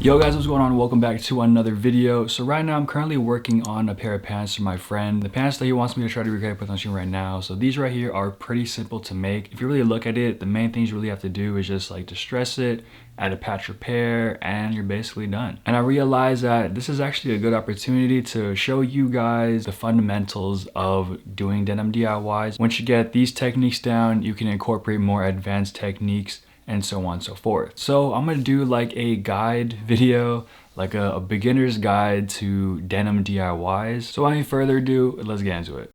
Yo guys, what's going on? Welcome back to another video. So right now I'm currently working on a pair of pants for my friend. The pants that he wants me to try to recreate with on screen right now. So these right here are pretty simple to make. If you really look at it, the main things you really have to do is just like distress it, add a patch repair, and you're basically done. And I realized that this is actually a good opportunity to show you guys the fundamentals of doing denim DIYs. Once you get these techniques down, you can incorporate more advanced techniques and so on and so forth. So I'm gonna do like a guide video, like a beginner's guide to denim DIYs. So without any further ado, let's get into it.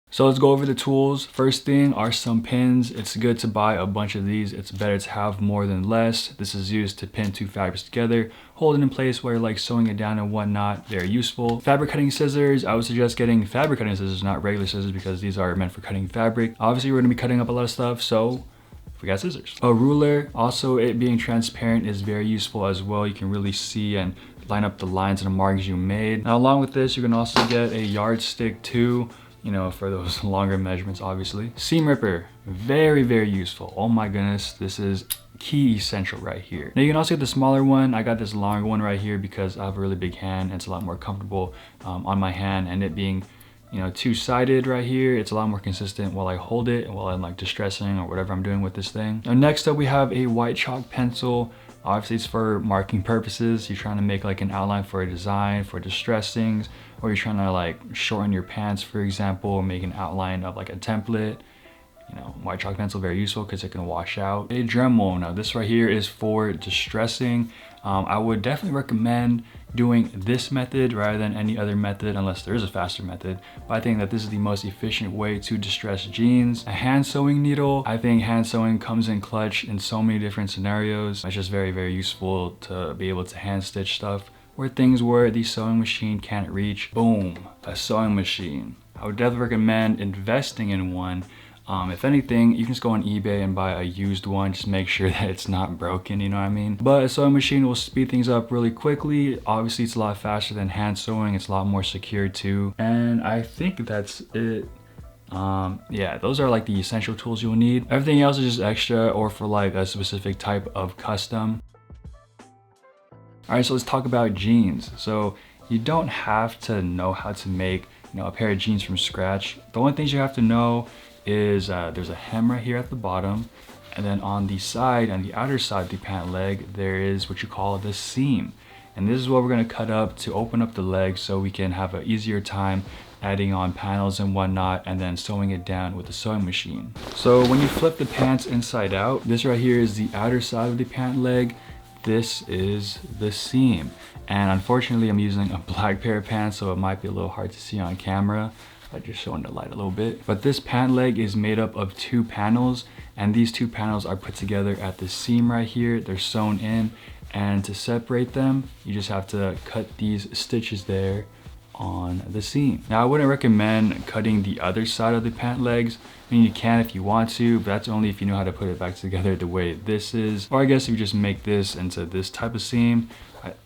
So let's go over the tools. First thing are some pins. It's good to buy a bunch of these. It's better to have more than less. This is used to pin two fabrics together, hold it in place while you're like sewing it down and whatnot. Very useful. Fabric cutting scissors. I would suggest getting fabric cutting scissors, not regular scissors, because these are meant for cutting fabric. Obviously, we're gonna be cutting up a lot of stuff, so we got scissors. A ruler, also it being transparent is very useful as well. You can really see and line up the lines and the markings you made. Now along with this, you can also get a yardstick too, you know, for those longer measurements obviously. Seam ripper, very, very useful. Oh my goodness, this is key essential right here. Now you can also get the smaller one. I got this longer one right here because I have a really big hand and it's a lot more comfortable on my hand, and it being, you know, two-sided right here, it's a lot more consistent while I hold it and while I'm like distressing or whatever I'm doing with this thing. Now next up we have a white chalk pencil. Obviously it's for marking purposes. You're trying to make like an outline for a design, for distressings, or you're trying to like shorten your pants, for example, or make an outline of like a template. You know, white chalk pencil, very useful because it can wash out. A dremel, now this right here is for distressing. I would definitely recommend doing this method rather than any other method, unless there is a faster method. But I think that this is the most efficient way to distress jeans. A hand sewing needle, I think hand sewing comes in clutch in so many different scenarios. It's just very, very useful to be able to hand stitch stuff where things where the sewing machine can't reach. Boom, a sewing machine. I would definitely recommend investing in one. If anything, you can just go on eBay and buy a used one. Just make sure that it's not broken, you know what I mean? But a sewing machine will speed things up really quickly. Obviously, it's a lot faster than hand sewing. It's a lot more secure too. And I think that's it. Yeah, those are like the essential tools you'll need. Everything else is just extra or for like a specific type of custom. All right, so let's talk about jeans. So you don't have to know how to make, you know, a pair of jeans from scratch. The only things you have to know is there's a hem right here at the bottom, and then on the side, on the outer side of the pant leg, there is what you call the seam, and this is what we're going to cut up to open up the leg so we can have an easier time adding on panels and whatnot, and then sewing it down with the sewing machine. So when you flip the pants inside out, this right here is the outer side of the pant leg. This is the seam, and unfortunately I'm using a black pair of pants, so it might be a little hard to see on camera. I just showing the light a little bit. But this pant leg is made up of two panels, and these two panels are put together at the seam right here. They're sewn in, and to separate them, you just have to cut these stitches there on the seam. Now I wouldn't recommend cutting the other side of the pant legs. I mean, you can if you want to, but that's only if you know how to put it back together the way this is. Or I guess if you just make this into this type of seam.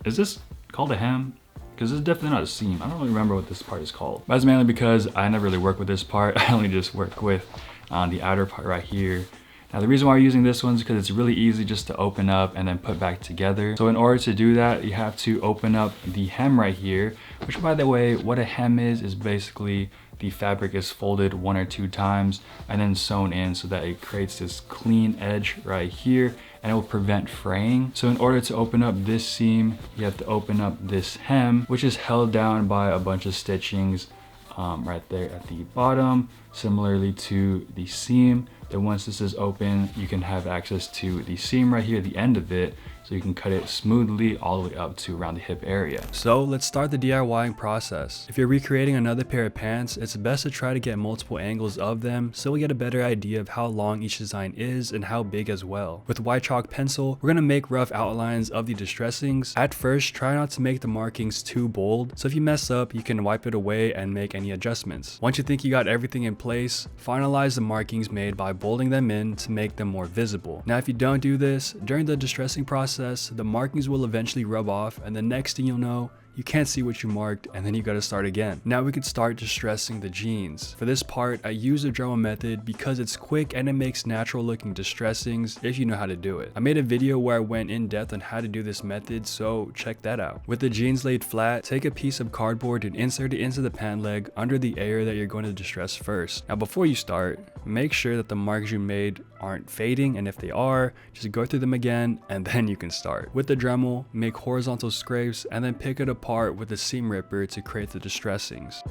Is this called a hem? Because it's definitely not a seam. I don't really remember what this part is called. That's mainly because I never really work with this part. I only just work with the outer part right here. Now the reason why we're using this one is because it's really easy just to open up and then put back together. So in order to do that, you have to open up the hem right here, which by the way, what a hem is basically the fabric is folded 1 or 2 times and then sewn in so that it creates this clean edge right here, and it will prevent fraying. So in order to open up this seam, you have to open up this hem, which is held down by a bunch of stitchings right there at the bottom, similarly to the seam. Then once this is open, you can have access to the seam right here, the end of it, so you can cut it smoothly all the way up to around the hip area. So let's start the DIYing process. If you're recreating another pair of pants, it's best to try to get multiple angles of them so we get a better idea of how long each design is and how big as well. With white chalk pencil, we're going to make rough outlines of the distressings. At first, try not to make the markings too bold, so if you mess up, you can wipe it away and make any adjustments. Once you think you got everything in place, finalize the markings made by bolding them in to make them more visible. Now if you don't do this, during the distressing process, the markings will eventually rub off, and the next thing you'll know, you can't see what you marked, and then you gotta start again. Now we could start distressing the jeans. For this part, I use the dremel method because it's quick and it makes natural looking distressings if you know how to do it. I made a video where I went in depth on how to do this method, so check that out. With the jeans laid flat, take a piece of cardboard and insert it into the pant leg under the area that you're going to distress first. Now before you start, make sure that the marks you made aren't fading, and if they are, just go through them again and then you can start. With the dremel, make horizontal scrapes and then pick it apart with a seam ripper to create the distressings.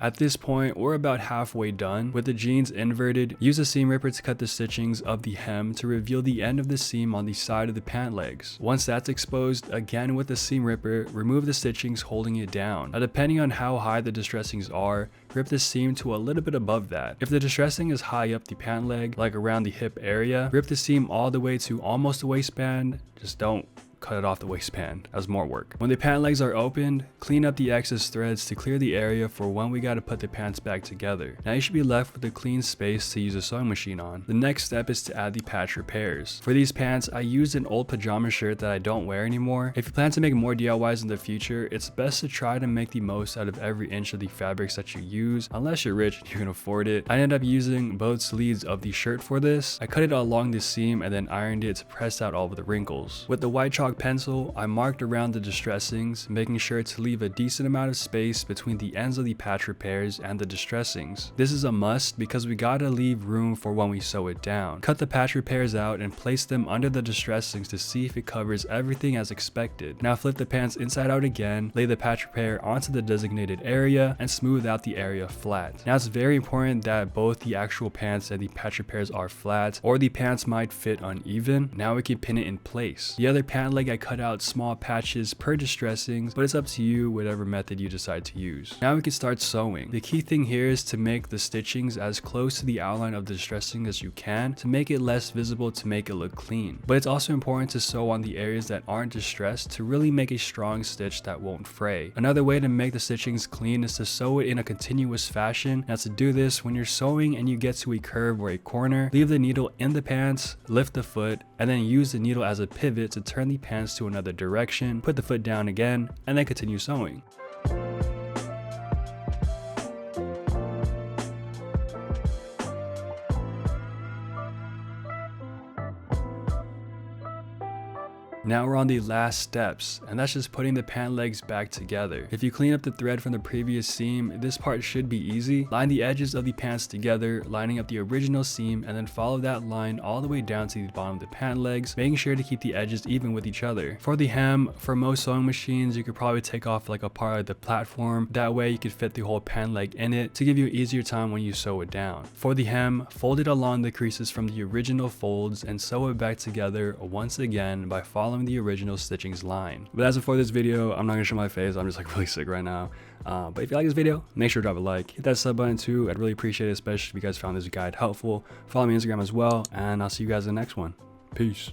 At this point, we're about halfway done. With the jeans inverted, use a seam ripper to cut the stitchings of the hem to reveal the end of the seam on the side of the pant legs. Once that's exposed, again with the seam ripper, remove the stitchings holding it down. Now depending on how high the distressings are, rip the seam to a little bit above that. If the distressing is high up the pant leg, like around the hip area, rip the seam all the way to almost the waistband. Just don't cut it off the waistband, as more work. When the pant legs are opened, clean up the excess threads to clear the area for when we gotta put the pants back together. Now you should be left with a clean space to use a sewing machine on. The next step is to add the patch repairs. For these pants, I used an old pajama shirt that I don't wear anymore. If you plan to make more DIYs in the future, it's best to try to make the most out of every inch of the fabrics that you use, unless you're rich and you can afford it. I ended up using both sleeves of the shirt for this. I cut it along the seam and then ironed it to press out all of the wrinkles. With the white chalk pencil, I marked around the distressings, making sure to leave a decent amount of space between the ends of the patch repairs and the distressings. This is a must because we gotta leave room for when we sew it down. Cut the patch repairs out and place them under the distressings to see if it covers everything as expected. Now flip the pants inside out again, lay the patch repair onto the designated area, and smooth out the area flat. Now it's very important that both the actual pants and the patch repairs are flat, or the pants might fit uneven. Now we can pin it in place. The other pant leg I cut out small patches per distressings, but it's up to you whatever method you decide to use. Now we can start sewing. The key thing here is to make the stitchings as close to the outline of the distressing as you can to make it less visible, to make it look clean. But it's also important to sew on the areas that aren't distressed to really make a strong stitch that won't fray. Another way to make the stitchings clean is to sew it in a continuous fashion. Now to do this, when you're sewing and you get to a curve or a corner, leave the needle in the pants, lift the foot, and then use the needle as a pivot to turn the pants to another direction, put the foot down again, and then continue sewing. Now we're on the last steps, and that's just putting the pant legs back together. If you clean up the thread from the previous seam, this part should be easy. Line the edges of the pants together, lining up the original seam, and then follow that line all the way down to the bottom of the pant legs, making sure to keep the edges even with each other. For the hem, for most sewing machines, you could probably take off like a part of the platform. That way you could fit the whole pant leg in it to give you an easier time when you sew it down. For the hem, fold it along the creases from the original folds and sew it back together once again by following the original stitchings line. But as for this video, I'm not gonna show my face. I'm just like really sick right now. But if you like this video, make sure to drop a like, hit that sub button too. I'd really appreciate it, especially if you guys found this guide helpful. Follow me on Instagram as well, and I'll see you guys in the next one. Peace.